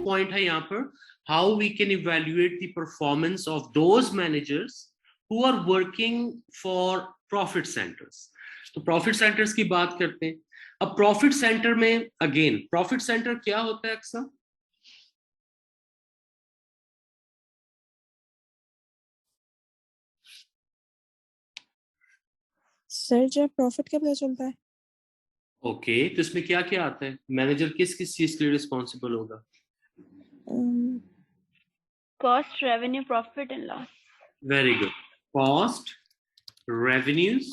Point है यहाँ पर, how we can evaluate the performance of those managers who are working for profit centres. तो profit centres की बात करते हैं। अब प्रॉफिट सेंटर में अगेन, प्रॉफिट सेंटर क्या होता है अक्सर? सर जब प्रॉफिट का पता चलता है। ओके, तो इसमें क्या क्या आता है? मैनेजर किस किस चीज के लिए रिस्पॉन्सिबल होगा? Cost, revenue, profit and loss. Very good, cost, revenues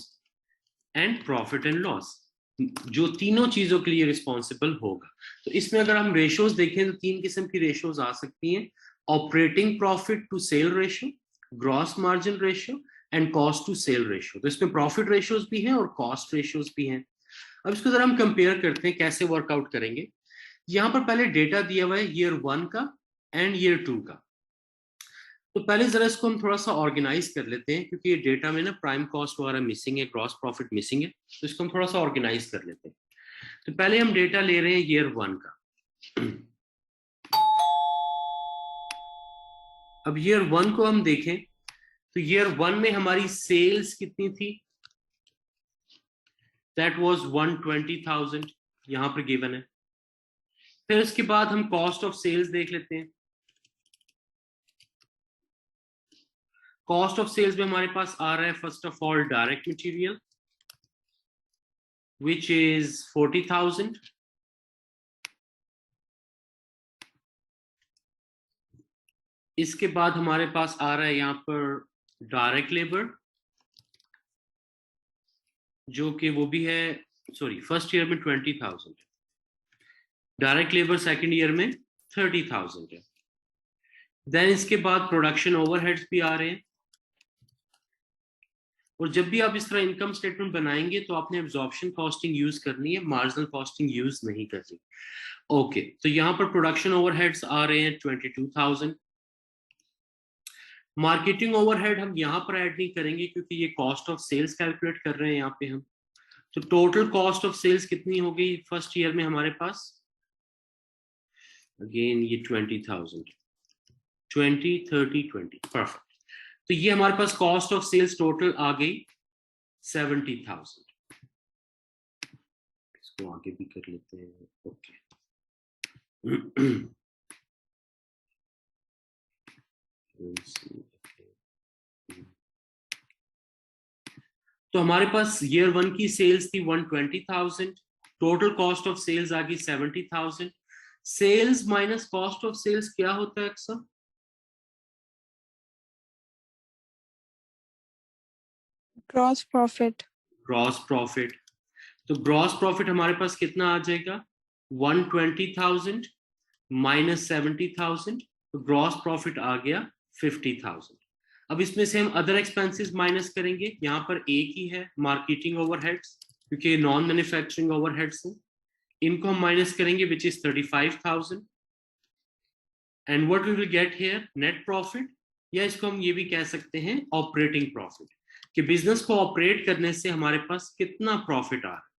and profit and loss, जो तीनों चीजों के लिए रिस्पॉन्सिबल होगा। तो इसमें अगर हम रेशियोज देखें तो तीन किस्म की रेशियोज आ सकती हैं, operating profit to sale ratio, gross margin ratio and cost to sale ratio. तो इसमें प्रॉफिट रेशियोज भी हैं और कॉस्ट रेशियोज भी हैं। अब इसको जरा हम कंपेयर करते हैं, कैसे वर्कआउट करेंगे। यहाँ पर पहले डेटा दिया हुआ है ईयर 1 का एंड ईयर 2 का। तो पहले जरा इसको हम थोड़ा सा ऑर्गेनाइज कर लेते हैं, क्योंकि ये डेटा में ना प्राइम कॉस्ट वगैरह मिसिंग है, ग्रॉस प्रॉफिट मिसिंग है, तो इसको हम थोड़ा सा ऑर्गेनाइज कर लेते हैं। तो पहले हम डेटा ले रहे हैं ईयर 1 का। अब ईयर 1 को हम देखें तो ईयर 1 में हमारी सेल्स कितनी थी? दैट वाज 120,000, यहां पर गिवन है। फिर इसके बाद हम कॉस्ट ऑफ सेल्स देख लेते हैं। कॉस्ट ऑफ सेल्स में हमारे पास आ रहा है first of all direct material which is 40,000, इसके बाद हमारे पास आ रहा है यहाँ पर डायरेक्ट लेबर, जो कि वो भी है, सॉरी फर्स्ट ईयर में 20,000, डायरेक्ट लेबर सेकंड ईयर में 30,000 है। देन इसके बाद प्रोडक्शन ओवरहेड्स भी आ रहे हैं। और जब भी आप इस तरह इनकम स्टेटमेंट बनाएंगे तो आपने एब्जॉर्प्शन कॉस्टिंग यूज करनी है, मार्जिनल कॉस्टिंग यूज नहीं करनी। ओके, तो यहाँ पर प्रोडक्शन ओवरहेड्स आ रहे हैं 22,000। मार्केटिंग ओवरहेड हम यहाँ पर ऐड नहीं करेंगे क्योंकि ये कॉस्ट ऑफ सेल्स कैलकुलेट कर रहे हैं यहाँ पे हम। तो टोटल कॉस्ट ऑफ सेल्स कितनी हो गई फर्स्ट ईयर में हमारे पास? अगेन ये 20,000, 20, 30, 20, परफेक्ट। तो ये हमारे पास कॉस्ट ऑफ सेल्स टोटल आ गई 70,000। इसको आगे भी कर लेते हैं। ओके तो हमारे पास ईयर 1 की सेल्स थी 120,000, टोटल कॉस्ट ऑफ सेल्स आ गई 70,000। Sales minus cost of sales क्या होता है Aksar? Gross profit. Gross profit. तो ग्रॉस प्रॉफिट हमारे पास कितना आ जाएगा? 120,000 माइनस 70,000, तो ग्रॉस प्रॉफिट आ गया 50,000। अब इसमें से हम अदर एक्सपेंसेस माइनस करेंगे। यहाँ पर एक ही है मार्केटिंग ओवरहेड्स, क्योंकि नॉन मैन्युफैक्चरिंग ओवरहेड्स हैं, इनको हम माइनस करेंगे which is 35,000। And what we will get here? Net profit, या इसको हम ये भी कह सकते हैं ऑपरेटिंग प्रॉफिट, कि बिजनेस को ऑपरेट करने से हमारे पास कितना प्रॉफिट आ रहा है।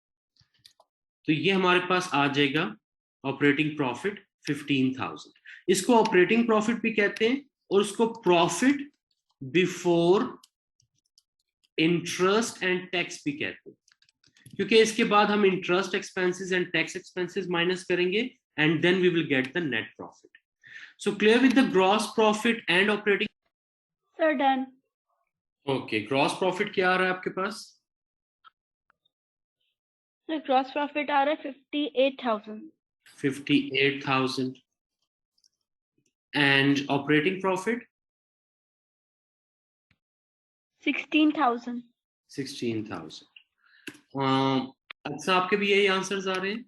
तो ये हमारे पास आ जाएगा ऑपरेटिंग प्रॉफिट 15,000। इसको ऑपरेटिंग प्रॉफिट भी कहते हैं और उसको profit before interest and tax भी कहते हैं, क्योंकि इसके बाद हम interest expenses and tax expenses minus करेंगे and then we will get the net profit. So clear with the gross profit and operating? Sir done. Okay, gross profit क्या आ रहा है आपके पास? सर ग्रॉस प्रॉफिट आ रहा है 58,000। 58,000 एंड ऑपरेटिंग प्रॉफिट 16,000। 16,000। अच्छा, आपके भी यही आंसर्स आ रहे हैं?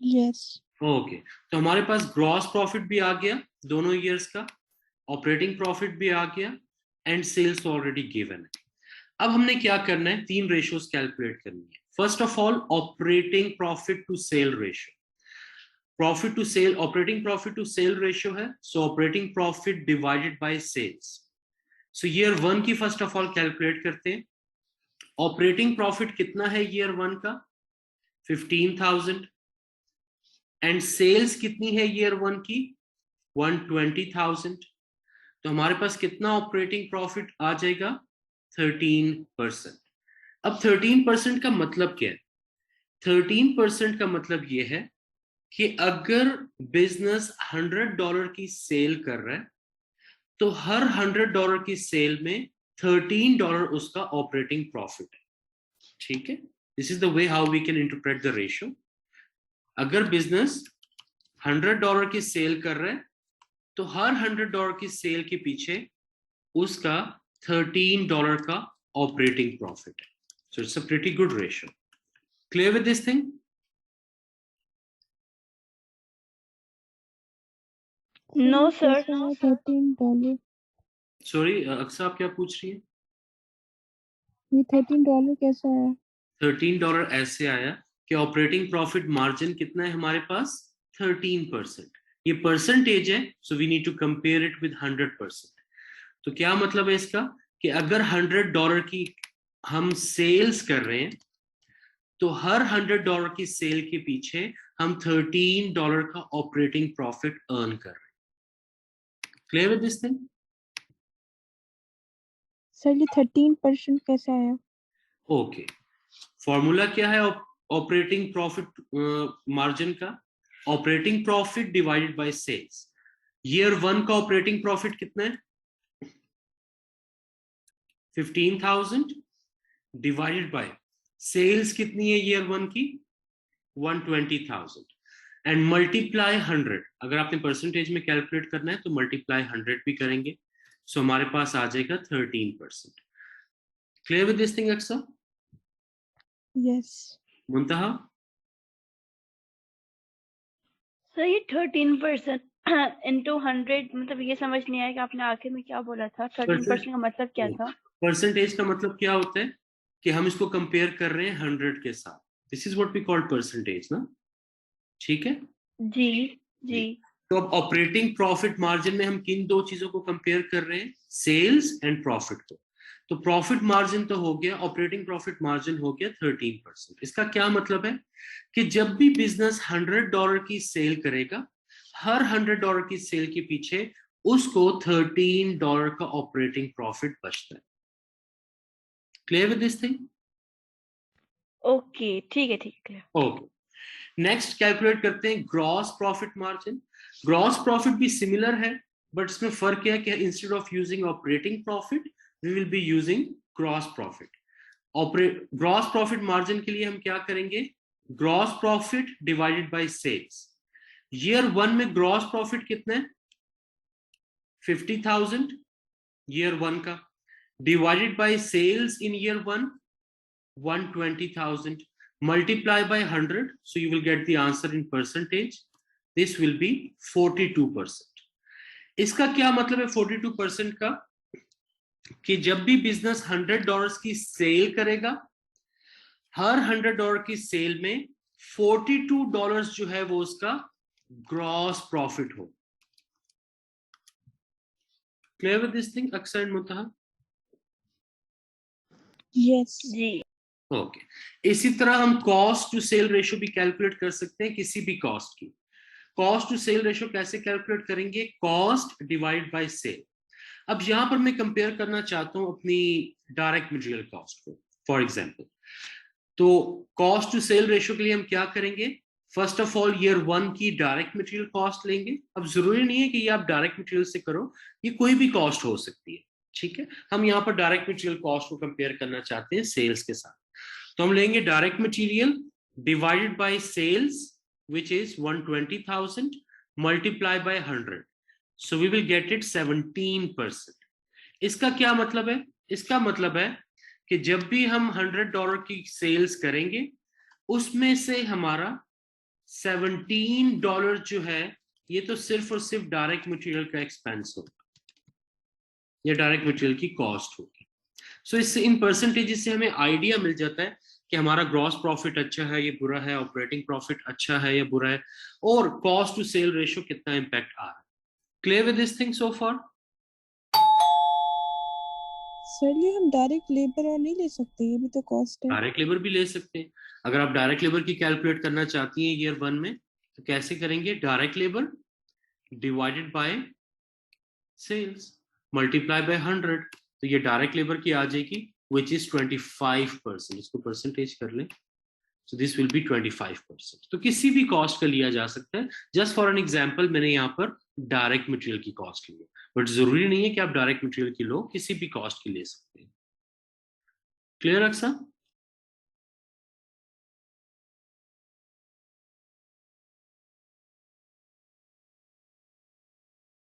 यस। ओके, तो हमारे पास ग्रॉस प्रॉफिट भी आ गया दोनों ईयर्स का, ऑपरेटिंग प्रॉफिट भी आ गया एंड सेल्स ऑलरेडी गिवन है। अब हमने क्या करना है? तीन रेशियोज कैलकुलेट करनी है। First of all operating profit to sale ratio. Profit to sale, operating profit to sale ratio है, so operating profit divided by sales. So year 1 की फर्स्ट ऑफ ऑल कैलकुलेट करते हैं। ऑपरेटिंग प्रॉफिट कितना है year 1 का? 15,000 and sales कितनी है year 1 की? 120,000, तो हमारे पास कितना ऑपरेटिंग प्रॉफिट आ जाएगा? 13%। अब 13% का मतलब क्या है? 13% का मतलब ये है कि अगर बिजनेस $100 की सेल कर रहा है तो हर $100 की सेल में $13 उसका ऑपरेटिंग प्रॉफिट है। ठीक है, this is the way how we can interpret the ratio. अगर बिजनेस $100 की सेल कर रहा है तो हर $100 की सेल के पीछे उसका $13 का ऑपरेटिंग प्रॉफिट है। So it's a pretty good ratio. Clear with this thing? No, sir. कैसे है $13? सॉरी अक्सर, आप क्या पूछ रही है? ये $13 कैसा है? $13 ऐसे आया कि ऑपरेटिंग प्रॉफिट मार्जिन कितना है हमारे पास? 13%। ये परसेंटेज है, so we need to compare it with 100%। तो क्या मतलब है इसका कि अगर $100 की हम सेल्स कर रहे हैं तो हर $100 की सेल के पीछे हम $13 का ऑपरेटिंग प्रॉफिट अर्न कर रहे हैं। Clear with this thing? Sir ये 13% कैसे आया? ओके, फॉर्मूला क्या है ऑपरेटिंग प्रॉफिट मार्जिन का? Operating profit divided by sales. Year 1 का ऑपरेटिंग प्रॉफिट कितना है? 15,000 डिवाइडेड बाय सेल्स कितनी है ईयर 1 की? 120,000 एंड मल्टीप्लाई 100। अगर आपने परसेंटेज में कैलकुलेट करना है तो मल्टीप्लाई 100 भी करेंगे, सो हमारे पास आ जाएगा 13%। क्लियर विद दिस थिंग अक्सर? यस। मुंतहा? सर ये 13% into 100, मतलब ये समझ नहीं आया कि आपने आखिर में क्या बोला था। 13% का मतलब क्या था? परसेंटेज का मतलब क्या होता है कि हम इसको कंपेयर कर रहे हैं 100 के साथ। This is what we call percentage ना। ठीक है जी जी। तो अब ऑपरेटिंग प्रॉफिट मार्जिन में हम किन दो चीजों को कंपेयर कर रहे हैं? सेल्स एंड प्रॉफिट को। तो प्रॉफिट मार्जिन तो हो गया, ऑपरेटिंग प्रॉफिट मार्जिन हो गया 13%। इसका क्या मतलब है कि जब भी बिजनेस $100 की सेल करेगा, हर $100 की सेल के पीछे उसको $13 का ऑपरेटिंग प्रॉफिट बचता है। Clear with this thing? Okay, ठीक है ठीक है। ओके, नेक्स्ट कैलकुलेट करते हैं gross profit margin. Gross profit भी सिमिलर है, बट इसमें फर्क क्या है कि instead of using operating profit we will be using gross profit. Gross profit margin के लिए हम क्या करेंगे? Gross profit divided by sales. Year 1 में ग्रॉस प्रॉफिट कितना है? 50,000 ईयर 1 का, divided by sales in year 1 120,000, multiply by 100, so you will get the answer in percentage. This will be 42%. इसका क्या मतलब है 42% का? कि जब भी बिजनेस $100 की सेल करेगा, हर $100 की सेल में $42 जो है वो उसका ग्रॉस प्रॉफिट हो। Clear with this thing Aksar and Mutaha? Yes. जी। ओके, इसी तरह हम कॉस्ट टू सेल रेशियो भी कैलकुलेट कर सकते हैं किसी भी कॉस्ट की। कॉस्ट टू सेल रेशियो कैसे कैलकुलेट करेंगे? Cost divide by sale. अब यहां पर मैं कंपेयर करना चाहता हूं अपनी डायरेक्ट मटेरियल कॉस्ट को फॉर एग्जांपल। तो कॉस्ट टू सेल रेशियो के लिए हम क्या करेंगे? फर्स्ट ऑफ ऑल ईयर 1 की डायरेक्ट मटेरियल कॉस्ट लेंगे। अब जरूरी नहीं है कि ये आप डायरेक्ट मटेरियल से करो, ये कोई भी कॉस्ट हो सकती है। ठीक है, हम यहाँ पर डायरेक्ट मटेरियल कॉस्ट को कंपेयर करना चाहते हैं सेल्स के साथ। तो हम लेंगे direct material divided by sales which is 120,000 multiply by 100, so we will get it 17%। इसका क्या मतलब है? इसका मतलब है कि जब भी हम $100 की सेल्स करेंगे उसमें से हमारा $17 जो है ये तो सिर्फ और सिर्फ डायरेक्ट मटेरियल का एक्सपेंस होगा, या डायरेक्ट मटेरियल की कॉस्ट होगी। सो इससे इन परसेंटेजेस से हमें आइडिया मिल जाता है कि हमारा ग्रॉस प्रॉफिट अच्छा है या बुरा है, ऑपरेटिंग प्रॉफिट अच्छा है या बुरा है, और कॉस्ट टू सेल रेशियो कितना इंपैक्ट आ रहा है। Clear with this thing so far? Sir ये हम डायरेक्ट लेबर और नहीं ले सकते, ये भी तो कॉस्ट है। डायरेक्ट लेबर भी ले सकते हैं। अगर आप डायरेक्ट लेबर की कैलकुलेट करना चाहती हैं ईयर 1 में तो कैसे करेंगे? Direct labour divided by sales multiply by 100, तो ये डायरेक्ट लेबर की आ जाएगी विच इज 25%। इसको परसेंटेज कर लें, so this will be 25%। तो किसी भी कॉस्ट का लिया जा सकता है। जस्ट फॉर एन एग्जांपल मैंने यहाँ पर डायरेक्ट मटेरियल की कॉस्ट ली है, बट जरूरी नहीं है कि आप डायरेक्ट मटेरियल की लो, किसी भी कॉस्ट की ले सकते हैं। क्लियर अक्सा?